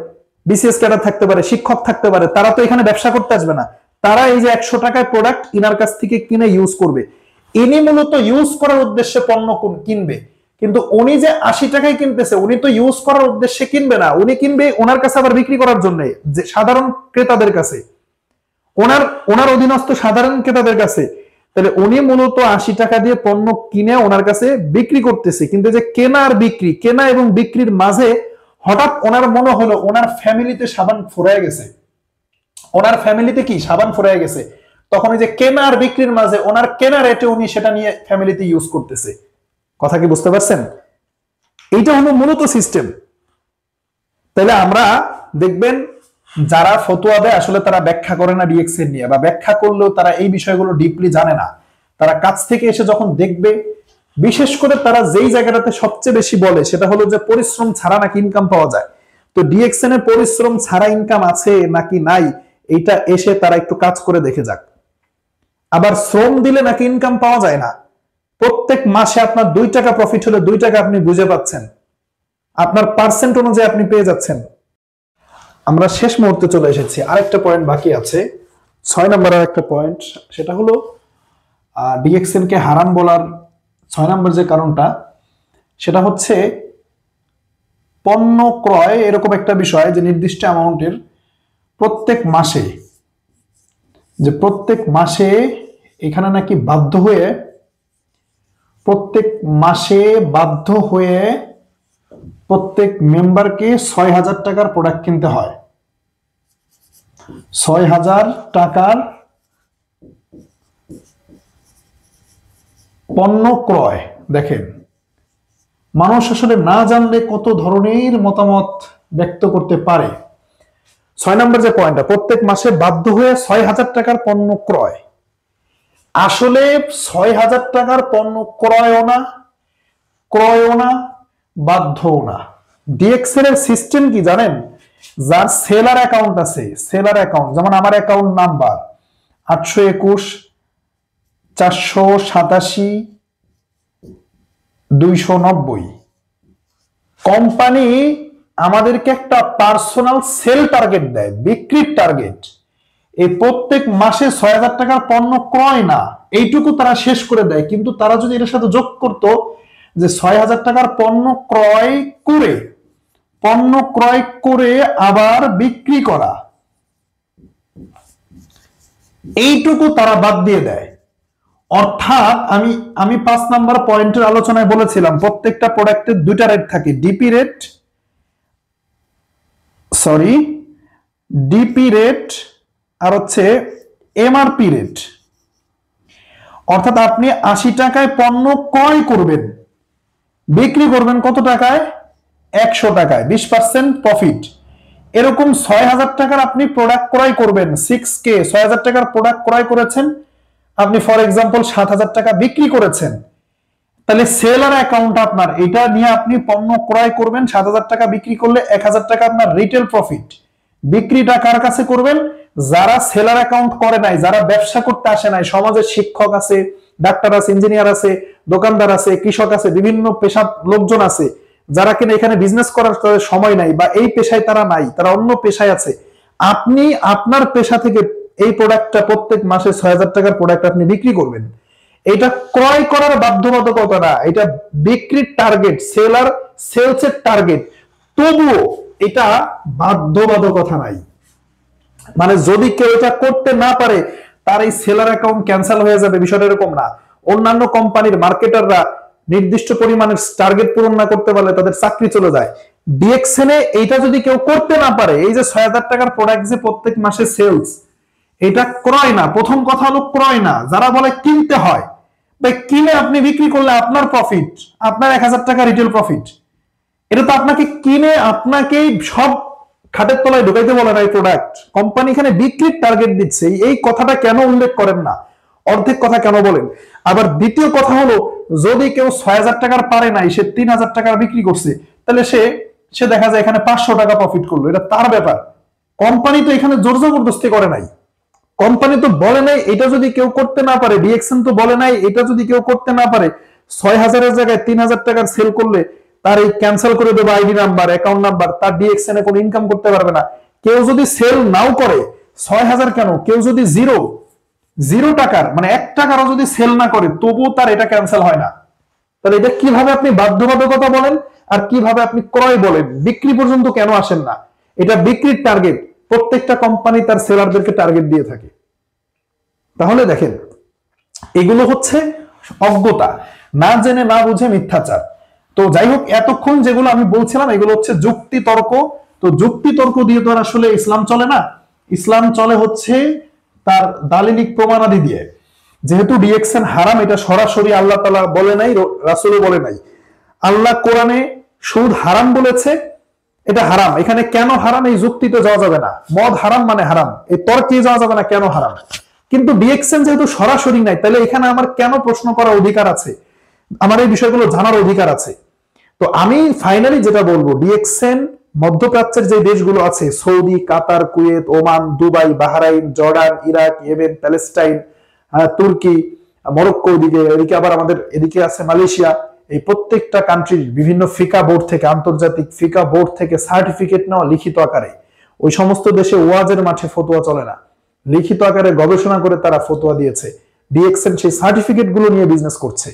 বিসিএস ক্যাডার থাকতে পারে, শিক্ষক থাকতে পারে, তারা তো এখানে ব্যবসা করতে আসবে না। তারা এই যে 100 টাকায় প্রোডাক্ট ইনার কাছ থেকে কিনে ইউজ করবে, ইনি মূলত ইউজ করার উদ্দেশ্যে পণ্য কিনবে। কিন্তু উনি যে 80 টাকায় কিনতেছে, উনি তো ইউজ করার উদ্দেশ্যে কিনবে না, উনি কিনবে ওনার কাছে আবার বিক্রি করার জন্য, যে সাধারণ ক্রেতাদের কাছে, ওনার অধীনস্থ সাধারণ ক্রেতাদের কাছে। তাহলে উনি মূলত 80 টাকা দিয়ে পণ্য কিনে ওনার কাছে বিক্রি করতেছে। কিন্তু যে কেনা এবং বিক্রির মাঝে হঠাৎ ওনার মনে হলো ওনার ফ্যামিলিতে সাবান ফুরায় গেছে, ওনার ফ্যামিলিতে কি সাবান ফুরায় গেছে, তখন এই যে কেনা আর বিক্রির মাঝে ওনার কেনা রেটে উনি সেটা নিয়ে ফ্যামিলিতে ইউজ করতেছে। কথা কি বুঝতে পারছেন? এইটা হলো মূলত সিস্টেম। তাহলে আমরা দেখবেন যারা ফতোয়া দেয় আসলে তারা ব্যাখ্যা করে না ডিএক্সএন নিয়ে, বা ব্যাখ্যা করলেও তারা এই বিষয়গুলো ডিপলি জানে না। তারা কাছ থেকে এসে যখন দেখবে, বিশেষ করে তারা যেই জায়গাটাতে সবচেয়ে বেশি বলে সেটা হলো যে পরিশ্রম ছাড়া নাকি ইনকাম পাওয়া যায়। তো ডিএক্সএন এ পরিশ্রম ছাড়া ইনকাম আছে নাকি নাই, এইটা এসে তারা একটু কাজ করে দেখে যাক। আবার শ্রম দিলে নাকি ইনকাম পাওয়া যায় না। প্রত্যেক মাসে আপনার 2 টাকা প্রফিট হলে 2 টাকা আপনি বুঝে পাচ্ছেন, আপনার পার্সেন্ট অনুযায়ী আপনি পেয়ে যাচ্ছেন। আমরা শেষ মুহূর্তে চলে এসেছি, আরেকটা পয়েন্ট বাকি আছে, 6 নম্বরের একটা পয়েন্ট, সেটা হলো ডিএক্সএন কে হারাম বলার 6 নম্বর যে কারণটা, সেটা হচ্ছে পণ্য ক্রয় এরকম একটা বিষয় যে নির্দিষ্ট অ্যামাউন্টের প্রত্যেক মাসে এখানে নাকি প্রত্যেক মাসে বাধ্য হয়ে প্রত্যেক মেম্বারকে 6000 টাকার প্রোডাক্ট কিনতে হয়। 6000 টাকার পণ্য ক্রয়। দেখেন মানুষ আসলে না জানলে কত ধরনের মতামত ব্যক্ত করতে পারে। 6 নম্বর যে পয়েন্টটা, প্রত্যেক মাসে বাধ্য হয়ে 6000 টাকার পণ্য ক্রয়, আসলে 6000 টাকার পণ্য ক্রয়ও না বাধ্যও না। ডিএক্সএন এর সিস্টেম কি জানেন? যার সেলার অ্যাকাউন্ট আছে, সেলার অ্যাকাউন্ট, যেমন আমার অ্যাকাউন্ট নাম্বার 821 487 290, কোম্পানি আমাদেরকে একটা পার্সোনাল সেল টার্গেট দেয়, বিক্রির টার্গেট। এই প্রত্যেক মাসে 6,000 টাকার পণ্য ক্রয় না, এইটুকু তারা শেষ করে দেয়। কিন্তু তারা যদি এর সাথে যোগ করতো যে 6,000 টাকার পণ্য ক্রয় করে আবার বিক্রি করা, এইটুকু তারা বাদ দিয়ে দেয়। অর্থাৎ আমি 5 নাম্বার পয়েন্টের আলোচনায় বলেছিলাম প্রত্যেকটা প্রোডাক্টের দুইটা রেট থাকে, ডিপি রেট আর হচ্ছে এমআরপি রেট। অর্থাৎ আপনি 80 টাকায় পণ্য ক্রয় করবেন, বিক্রি করবেন কত টাকায়? 100 টাকায়, 20% প্রফিট। এরকম 6,000 টাকার আপনি প্রোডাক্ট ক্রয় করবেন, 6K 6,000 টাকার প্রোডাক্ট ক্রয় করেছেন আপনি, ফর এক্সাম্পল 7,000 টাকা বিক্রি করেছেন, তাহলে সেলার অ্যাকাউন্ট আপনার, এটা নিয়ে আপনি পণ্য ক্রয় করবেন, 7,000 টাকা বিক্রি করলে 1,000 টাকা আপনার রিটেল প্রফিট। বিক্রিটা কার কাছে করবেন? যারা সেলার অ্যাকাউন্ট করে নাই, যারা ব্যবসা করতে আসে নাই, সমাজের শিক্ষক আছে, ডাক্তার আছে, ইঞ্জিনিয়ার আছে, দোকানদার আছে, কৃষক আছে, বিভিন্ন পেশার লোকজন আছে, যারা কিনা এখানে বিজনেস করার সময় নাই বা এই পেশায় তারা নাই, তারা অন্য পেশায় আছে। আপনি আপনার পেশা থেকে এই প্রোডাক্টটা প্রত্যেক মাসে 6,000 টাকার প্রোডাক্ট আপনি বিক্রি করবেন। এটা ক্রয় করার বাধ্যবাধকতা না, এটা বিক্রির টার্গেট, সেলসের টার্গেট। তবুও এটা বাধ্যবাধকতা নাই। মানে যদি কেউ এটা করতে না পারে তার এই সেলার অ্যাকাউন্ট ক্যান্সেল হয়ে যাবে, বিষয়টা এরকম না। অন্যান্য কোম্পানির মার্কেটাররা নির্দিষ্ট পরিমাণের টার্গেট পূরণ না করতে পারলে তাদের চাকরি চলে যায়। ডিএক্সএন এ এইটা যদি কেউ করতে না পারে, এই যে 6,000 টাকার প্রোডাক্ট যে প্রত্যেক মাসে সেলস, এটা ক্রয় না। প্রথম কথা হলো ক্রয় না। যারা বলে কিনতে হয়, ভাই কিনে আপনি বিক্রি করলে আপনার প্রফিট, আপনার 1,000 টাকা রিটেল প্রফিট। এটা তো আপনাকে কিনে আপনাকেই সব খাটের তলায় ঢুকাইতে বলে না এই প্রোডাক্ট। কোম্পানি এখানে বিক্রির টার্গেট দিচ্ছে, এই কথাটা কেন উল্লেখ করেন না? অর্ধেক কথা কেন বলেন? আবার দ্বিতীয় কথা হলো, যদি কেউ 6,000 টাকার পারে নাই, সে 3,000 টাকার বিক্রি করছে, তাহলে সে দেখা যায় এখানে 500 টাকা প্রফিট করলো, এটা তার ব্যাপার। কোম্পানি তো এখানে জোর জবরদস্তি করে নাই। কোম্পানি তো বলে নাই এটা যদি কেউ করতে না পারে, ডিএক্সএন তো বলে নাই এটা যদি কেউ করতে না পারে 6,000 এর জায়গায় 3,000 টাকার সেল করলে তার এই ক্যান্সেল করে দেবো আইডি নাম্বার, অ্যাকাউন্ট নাম্বার, তার ডিএক্সএন এ কোনো ইনকাম করতে পারবে না। কেউ যদি সেল নাও করে 6,000 কেন, কেউ যদি জিরো টাকার মানে 1 টাকারও যদি সেল না করে, তবুও তার এটা ক্যান্সেল হয় না। তাহলে এটা কিভাবে আপনি বাধ্যবাধকতা বলেন আর কিভাবে আপনি ক্রয় বলেন? বিক্রি পর্যন্ত কেন আসেন না? এটা বিক্রির টার্গেট। প্রত্যেকটা কোম্পানি তার সেলারদেরকে টার্গেট দিয়ে থাকে। তাহলে দেখেন, এগুলো হচ্ছে অজ্ঞতা, না জেনে না বুঝে মিথ্যাচার। তো যাই হোক, এতক্ষণ যেগুলো আমি বলছিলাম এগুলো হচ্ছে যুক্তি তর্ক। তো যুক্তি তর্ক দিয়ে তো আর আসলে ইসলাম চলে না। ইসলাম চলে হচ্ছে তার দালিলিক প্রমাণাদি দিয়ে। যেহেতু ডিএক্সএন হারাম, এটা সরাসরি আল্লাহ তাআলা বলে নাই, রাসূলও বলে নাই। আল্লাহ কোরআনে সুদ হারাম বলেছে, এটা হারাম। এখানে কেন হারাম এই যুক্তিতে যাওয়া যাবে না। মদ হারাম মানে হারাম, এই তর্কে যাওয়া যাবে না কেন হারাম। কিন্তু ডিএক্সএন যেহেতু সরাসরি নাই, তাহলে এখানে আমার কেন প্রশ্ন করার অধিকার আছে, আমার এই বিষয়গুলো জানার অধিকার আছে। তো আমি ফাইনালি যেটা বলবো, ডিএক্সএন মধ্যপ্রাচ্যের যে দেশগুলো আছে, Saudi, Qatar, Kuwait, Oman, Dubai, Bahrain, Jordan, Iraq, Yemen, Palestine, তুর্কি, মরক্কো, এদিকে আবার আমাদের এদিকে আছে মালয়েশিয়া, এই প্রত্যেকটা কান্ট্রির বিভিন্ন ফিকা বোর্ড থেকে, আন্তর্জাতিক ফিকা বোর্ড থেকে সার্টিফিকেট নেওয়া লিখিত আকারে। ওই সমস্ত দেশে ওয়াজের মাঠে ফতোয়া চলে না, লিখিত আকারে গবেষণা করে তারা ফতোয়া দিয়েছে। ডিএক্সএন সেই সার্টিফিকেট গুলো নিয়ে বিজনেস করছে,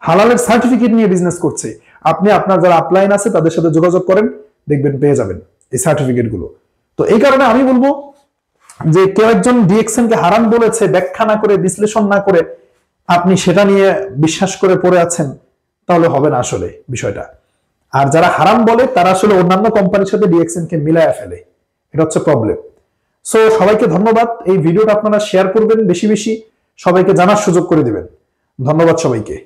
হালালের সার্টিফিকেট নিয়ে বিজনেস করছে। আপনি আপনার যারা আপলাইন আছে তাদের সাথে যোগাযোগ করেন, দেখবেন পেয়ে যাবেন এই সার্টিফিকেট গুলো। তো এই কারণে আমি বলবো যে কেউ একজন ডিএক্সএন কে হারাম বলেছে, ব্যাখ্যা না করে, বিশ্লেষণ না করে আপনি সেটা নিয়ে বিশ্বাস করে পড়ে আছেন, তাহলে হবে না আসলে বিষয়টা। আর যারা হারাম বলে তারা আসলে অন্যান্য কোম্পানির সাথে ডিএক্সএন কে মিলায়া ফেলে, এটা হচ্ছে প্রবলেম। সো সবাইকে ধন্যবাদ। এই ভিডিওটা আপনারা শেয়ার করবেন বেশি বেশি, সবাইকে জানার সুযোগ করে দিবেন। ধন্যবাদ সবাইকে।